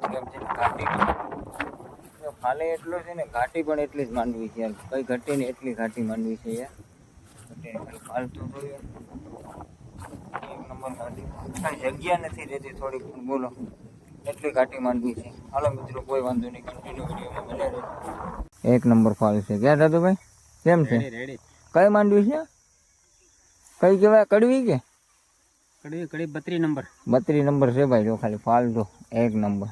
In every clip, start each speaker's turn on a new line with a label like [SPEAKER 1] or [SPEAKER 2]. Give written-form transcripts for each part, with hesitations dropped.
[SPEAKER 1] મિત્રો એમ છે ને ઘાટી ફાલે એટલો છે ને ઘાટી પણ એટલી જ માંડવી છે યાર. કઈ ઘટી ને એટલી ઘાટી માંડવી છે યાર. ફાલ તો જોઈએ એક નંબર ઘાટી, કઈ જગ્યા નથી રહેતી થોડીક, બોલો એટલી ઘાટી માંડવી છે. હાલો મિત્રો કોઈ વાંધો નહીં, કન્ટિન્યુ વિડીયોમાં બને રહેજો. એક નંબર ફાલ છે. ક્યાં દાદુભાઈ કેમ છે? કઈ માંડવી છે? કઈ કહેવાય? કડવી કે
[SPEAKER 2] કડવી? કડવી 32 નંબર.
[SPEAKER 1] 32 નંબર છે ભાઈ. જો ખાલી ફાલ તો એક નંબર.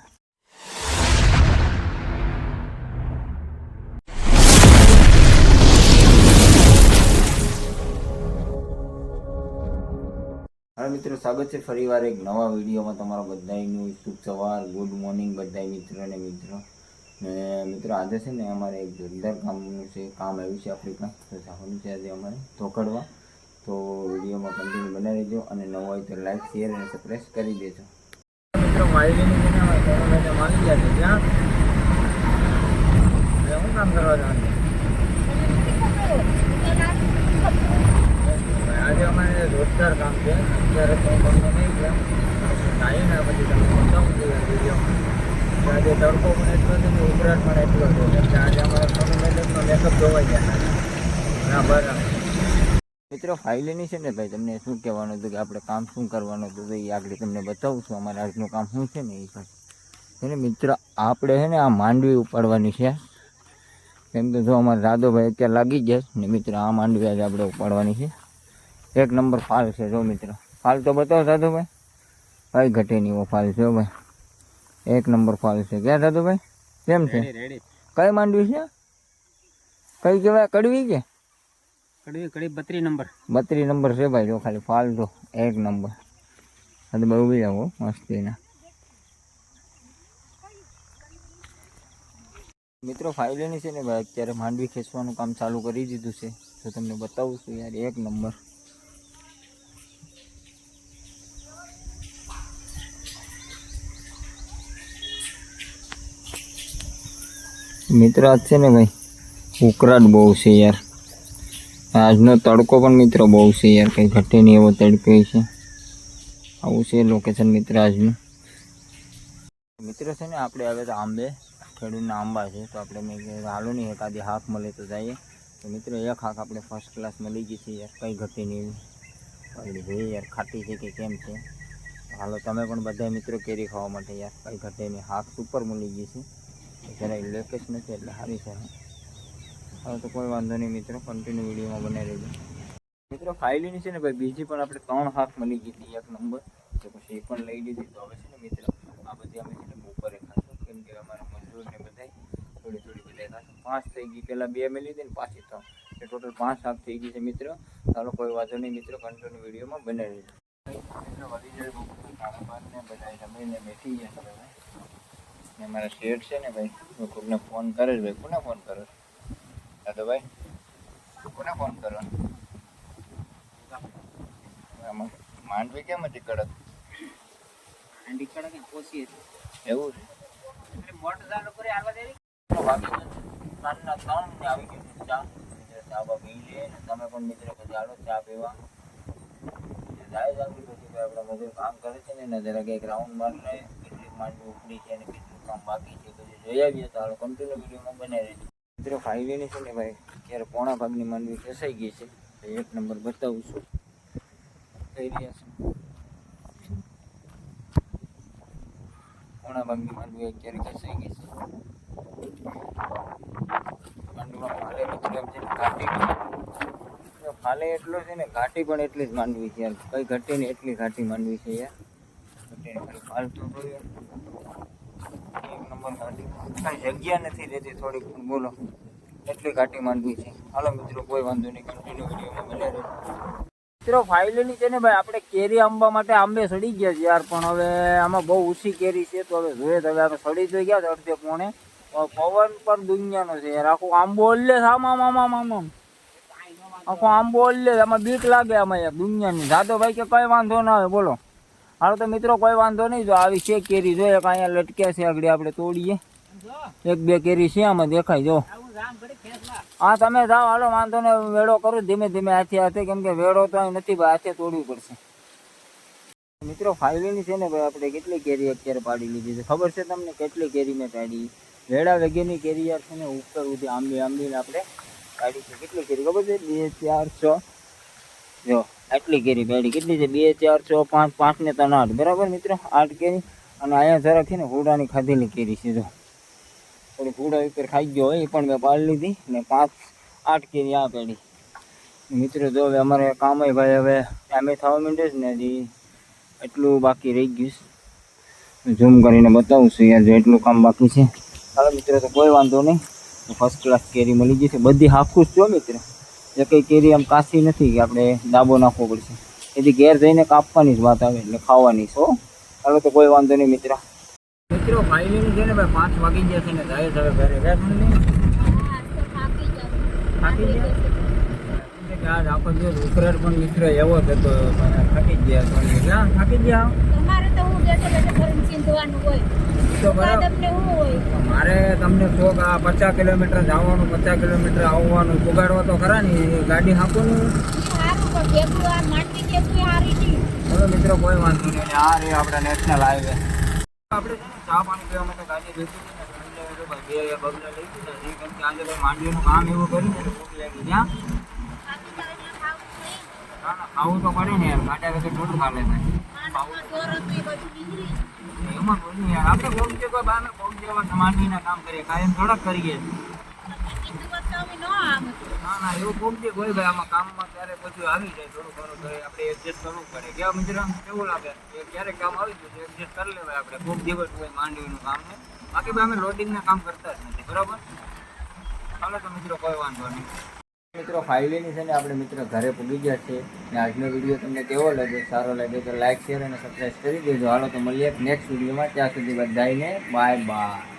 [SPEAKER 1] હા મિત્રો, સ્વાગત છે ફરીવાર એક નવા વિડીયોમાં. તમારા બધાનું શુભ સવાર, ગુડ મોર્નિંગ બધા મિત્રોને મિત્રો. ને મિત્રો આજે છે ને અમારે એક જોરદાર કામનું છે, કામ આવ્યું છે આપણી પાસે, તો જવાનું છે આજે અમારે ધોકડવા. તો વિડીયોમાં કન્ટિન્યુ બનાવી દેજો અને નવો હોય તો લાઈક, શેર અને સબસ્ક્રાઈબ કરી દેજો. મિત્રો માહિતીની માગી ગયા છે ત્યાં શું કામ કરવા જવાનું? આજે અમારે જોરદાર કામ છે. અત્યારે તો તમને નહીં ગયા નાહી ને પછી તમને બતાવું છું વિડીયોમાં. આજે તડકો પણ એટલો છે ને ઉભરાટ પણ એટલો છે, એટલે આજે અમારે સોનું મેડમનો મેકઅપ જોવાઈ ગયા ના બરાબર. મિત્રો ફાઇલેની છે ને ભાઈ, તમને શું કહેવાનું હતું કે આપણે કામ શું કરવાનું હતું તો એ આગળ તમને બતાવું છું. અમારે આજનું કામ શું છે ને એ છે ને મિત્રો, આપણે છે ને આ માંડવી ઉપાડવાની છે. કેમ કે જો અમારે રાધોભાઈ અત્યારે લાગી જાય ને મિત્રો, આ માંડવી આજે આપણે ઉપાડવાની છે. એક નંબર ફાલ છે. જો મિત્રો ફાલ તો બતાવો દાદુભાઈ, કઈ ઘટે નહીં એવો ફાલ છે ભાઈ. એક નંબર ફાલ છે. ક્યાં દાદુભાઈ કેમ છે? કઈ માંડવી છે? કઈ કહેવાય? કડવી કે
[SPEAKER 2] કડવી? કડવી 32 નંબર.
[SPEAKER 1] 32 નંબર છે ભાઈ. જો ખાલી ફાલ તો એક નંબર. હા બહુ બી આવો મસ્તીના મિત્રો. ફાઇલેની છે ને ભાઈ, અત્યારે માંડવી ખેંચવાનું કામ ચાલુ કરી દીધું છે. તો તમને બતાવું છું યાર, એક નંબર. મિત્રો આજ છે ને ભાઈ ઉકળાટ બહુ છે યાર. આજનો તડકો પણ મિત્રો બહુ છે યાર, કંઈ ઘટે નહીં એવો તડકો છે. આવું છે લોકેશન મિત્ર આજનું. મિત્રો છે ને આપણે હવે તો આંબે ખેડૂતના આંબા છે, તો આપણે મેં હાલો નહીં એકાદી હાક મળે તો જઈએ. તો મિત્રો એક હાક આપણે ફર્સ્ટ ક્લાસ મળી ગઈ છે યાર, કંઈ ઘટી નહીં એવી જોઈએ યાર, ખાટી છે કે કેમ છે. હાલો તમે પણ બધા મિત્રો કેરી ખાવા માટે યાર, કંઈ ઘટે નહીં. હાક સુપર મળી ગઈ છે. જરા લેકેશ નથી એટલે સારી છે. હવે તો કોઈ વાંધો નહીં મિત્રો, કન્ટિન્યુ વિડીયોમાં બનાવી રહેજો. મિત્રો ફાઇલીની છે ને ભાઈ બીજી પણ આપણે 3 હાક મળી ગઈ હતી એક નંબર, તો પછી એ પણ લઈ લીધી. તો હવે છે ને મિત્રો આ બધી અમે છે ને બપોરે ખાશું, કેમ કે અમારા મજૂર ને બધા થોડી થોડી બધા ખાશું. 5 થઈ ગઈ, પહેલાં 2 મળી હતી ને પાછી 3, એ ટોટલ 5 હાક થઈ ગઈ છે મિત્રો. ચાલો કોઈ વાંધો નહીં મિત્રો, કન્ટિન્યુ વિડીયોમાં બનાવી દેજો. મિત્રો વધી જાય કારોબારને બધા જમીને બેઠી ગયા છે ભાઈ. ને અમારા શેઠ છે ને ભાઈ, કોઈને ફોન કરે છે ભાઈ. કોને ફોન કરો દાદા ભાઈ? કોને ફોન કરો? માંડવી કેમ હતી કડક?
[SPEAKER 2] માંડવી કડક ઓછી હતી
[SPEAKER 1] એવું છે.
[SPEAKER 2] એટલે મોટર ચાલુ કરી હાલવા દેવી.
[SPEAKER 1] સાંજના 3 ને આવી ગઈ છે ચા. ચા બા પી લે ને તમે પણ મિત્રો પછી હાલો ચા પીવા જાય. જાગી પછી આપણા મજૂર કામ કરે છે ને જરા કંઈક રાઉન્ડ મારી લે, કેટલીક માંડવી ઉપડી છે અને કેટલું કામ બાકી છે પછી જોઈ આવીએ. તો હાલો કન્ટિન્યુ વિડીયોમાં બનાવી રહેજો. મિત્રો ફાઇલેની છે ને ભાઈ, અત્યારે પોણા ભાગની માંડવી ખેંચાઈ ગઈ છે. એક નંબર બતાવું છું. થઈ રહ્યા છે પોણા ભાગની માંડવી અત્યારે ખેંચાઈ ગઈ છે. માંડવીમાં ફાલે મિત્રો એમ છે ને ઘાટી, ફાલે એટલો છે ને ઘાટી પણ એટલી જ માંડવી છે યાર. કઈ ઘટી ને એટલી ઘાટી માંડવી છે યાર. ખાલી ફાલ તો જોઈએ એક નંબર ઘાટી, કઈ જગ્યા નથી રહેતી થોડીક, બોલો એટલી ઘાટી માંડવી છે. હાલો મિત્રો કોઈ વાંધો નહીં, કન્ટિન્યુ વિડીયોમાં બને રહેજો. મિત્રો ફાઇલેની છે ને ભાઈ, આપણે કેરી આંબા માટે આંબે સડી ગયા છે યાર, પણ હવે આમાં બહુ ઓછી કેરી છે. તો હવે જોઈએ તો હવે આપણે સડી તો ગયા અડધે પોણે. પવન પર દુનિયાનો છે યાર, આખું આંબો ઓલ્લે આમ આખો આંબો ઓલ્લે. આમાં બીક લાગે આમાં યાર દુનિયાની. દાદો ભાઈ કે કઈ વાંધો ના આવે બોલો. હાલો તો મિત્રો કોઈ વાંધો નહીં. જો આવી છે કેરી જોઈએ, અહીંયા લટક્યા છે આગળ, આપણે તોડીએ. 1-2 કેરી છે આમાં દેખાય. જો હા તમે જાઓ, હાલો વાંધો ને. વેડો કરું ધીમે ધીમે હાથે હાથે, કેમ કે વેડો તો અહીં નથી ભાઈ, હાથે તોડવી પડશે. મિત્રો ફાઇલીની છે ને ભાઈ આપણે કેટલી કેરી અત્યારે પાડી લીધી છે ખબર છે તમને? કેટલી કેરી મેં પાડી? વેડા વગેરેની કેરી યાર છે ને ઉપર સુધી આંબીને આપણે પાડી છે. કેટલી કેરી ખબર છે? 2, 4, 6 જો આટલી કેરી પાડી. કેટલી છે? 2, 4, 6, 5, 5 ને 3, 8 બરાબર મિત્રો, 8 કેરી. અને અહીંયા જરાક છે ને ફૂડાની ખાધેલી કેરી છે. જો થોડી ફૂડા ઉપર ખાઈ ગયો હોય એ પણ મેં પાડી લીધી ને 5, 8 કેરી આ પાડી. મિત્રો જો હવે અમારે કામ હોય ભાઈ, હવે ટાઈમે થવા માંડે છે ને હજી એટલું બાકી રહી ગયું છે. ઝૂમ કરીને બતાવું છું યાર જો એટલું કામ બાકી છે. ચાલો મિત્રો તો કોઈ વાંધો નહીં, ફર્સ્ટ ક્લાસ કેરી મળી ગઈ છે. બધી હાફૂસ જો મિત્ર, એ કંઈ કેરી આમ કાચી નથી કે આપણે દાબો નાખવો પડશે. એથી ઘેર જઈને કાપવાની જ વાત આવે એટલે ખાવાની છો. ચાલો તો કોઈ વાંધો નહીં મિત્રો. મિત્રો ફાઇનલી છે ને ભાઈ 5 વાગી ગયા છે ને જાય હવે ઘરે થાકી ગયા. આજ આખો દિવસ ઉકળાટ પણ મિત્રો એવો જ હતો, થાકી જ ગયા. ક્યાં થાકી ગયા?
[SPEAKER 3] તમારે તો હું બેઠે બેઠે ઘરે ચીંધવાનું હોય
[SPEAKER 1] તો બરાબર.
[SPEAKER 3] તમને હું હોય
[SPEAKER 1] મારે તમને શોખ આ 50 કિલોમીટર જવાનું, 50 કિલોમીટર આવવાનું, પુગાડવા તો ખરા ને ગાડી હાંકવાનું.
[SPEAKER 3] સારું પણ ભેગું આ માટી ભેગું હારી નહીં.
[SPEAKER 1] બોલો મિત્રો કોઈ વાંધો નહીં. અને આ રે આપણે નેશનલ હાઈવે. આપણે છે ને ચા પાણી પીવા માટે ગાડી ભેગી છે ને બે બગલા લઈ દીધા છે. કેમ કે આજે ભાઈ માંડવીનું કામ એવું કર્યું ને ભૂખ લાગી. ત્યાં ના ના ખાવું તો પડે ને યાર, ગાડા વગર થોડું ચાલે ભાઈ. એમાં બોલું યાર, આપણે કોક જગ્યા બહાર કોક જગ્યા માંડવીના કામ કરીએ, કાયમ થોડાક કરીએ. ના ના એવું કોક જે હોય ભાઈ, આમાં કામમાં ક્યારેક પછી આવી જાય થોડું ઘણું કરે આપણે એડજસ્ટ કરવું પડે. કેવા મિત્ર કેવું લાગે? ક્યારેક કામ આવી ગયું એડજસ્ટ કરી લેવાય આપણે. કોક દિવસ હોય માંડવીનું કામ ને, બાકી ભાઈ અમે લોડિંગના કામ કરતા જ નથી બરાબર. ચાલો તો મિત્રો કોઈ વાંધો નહીં. મિત્રો ફાઇલીની છે ને આપણે મિત્રો ઘરે પૂગી ગયા છે ને આજનો વિડીયો તમને કેવો લાગે? સારો લાગે તો લાઈક, શેર અને સબસ્ક્રાઈબ કરી દેજો. હાલો તો મળીએ નેક્સ્ટ વિડીયોમાં. ત્યાં સુધી બધાને બાય બાય.